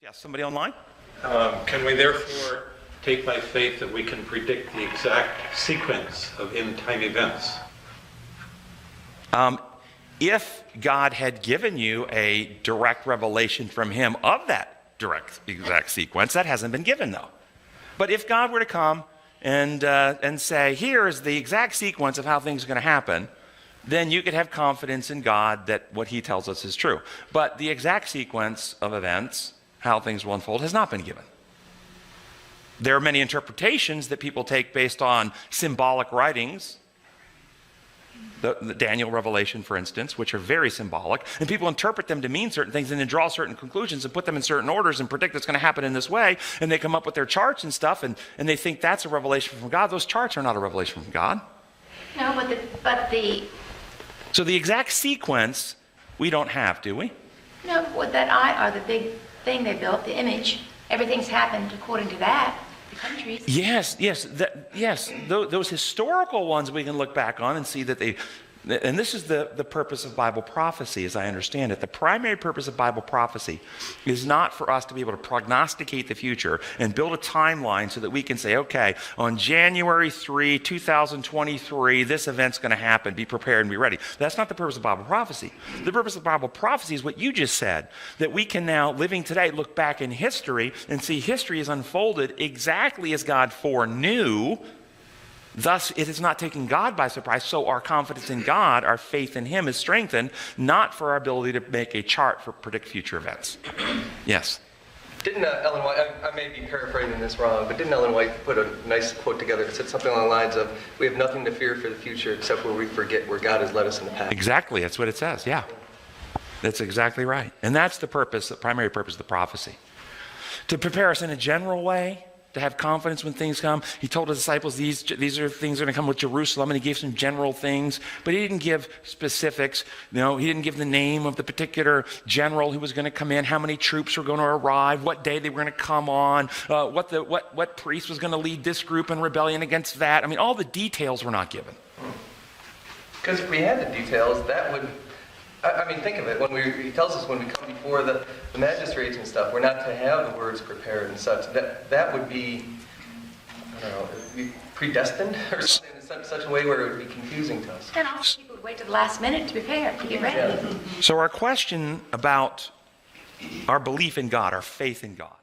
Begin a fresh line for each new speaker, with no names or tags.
Yes, somebody online?
Can we therefore take by faith that we can predict the exact sequence of end-time events?
If God had given you a direct revelation from him of that exact sequence, that hasn't been given though. But if God were to come and say, here is the exact sequence of how things are going to happen, then you could have confidence in God that what he tells us is true. But the exact sequence of events, how things will unfold, has not been given. There are many interpretations that people take based on symbolic writings, the Daniel revelation, for instance, which are very symbolic, and people interpret them to mean certain things and then draw certain conclusions and put them in certain orders and predict it's going to happen in this way, and they come up with their charts and stuff, and they think that's a revelation from God. Those charts are not a revelation from God.
No,
So the exact sequence we don't have, do we?
no, with that eye, or the big thing they built, the image, everything's happened according to that, the countries.
Yes. Those historical ones we can look back on and see that and this is the purpose of Bible prophecy, as I understand it. The primary purpose of Bible prophecy is not for us to be able to prognosticate the future and build a timeline so that we can say, okay, on January 3, 2023, this event's going to happen. Be prepared and be ready. That's not the purpose of Bible prophecy. The purpose of Bible prophecy is what you just said, that we can now, living today, look back in history and see history is unfolded exactly as God foreknew. Thus, it is not taking God by surprise, so our confidence in God, our faith in him is strengthened, not for our ability to make a chart for predict future events. Yes?
Didn't Ellen White, I may be paraphrasing this wrong, but didn't Ellen White put a nice quote together that said something along the lines of, we have nothing to fear for the future except where we forget where God has led us in the past.
Exactly, that's what it says, yeah. That's exactly right. And that's the purpose, the primary purpose of the prophecy. To prepare us in a general way, to have confidence when things come. He told his disciples these are things that are going to come with Jerusalem, and he gave some general things, but he didn't give specifics. He didn't give the name of the particular general who was going to come in, how many troops were going to arrive, what day they were going to come on, what priest was going to lead this group in rebellion against that. I mean, all the details were not given.
Because if we had the details, that would, think of it. He tells us when we come before the magistrates and stuff, we're not to have the words prepared and such. That would be, be predestined or something in such a way where it would be confusing to us.
And also people would wait to the last minute to prepare, to get ready.
Yeah.
So our question about our belief in God, our faith in God,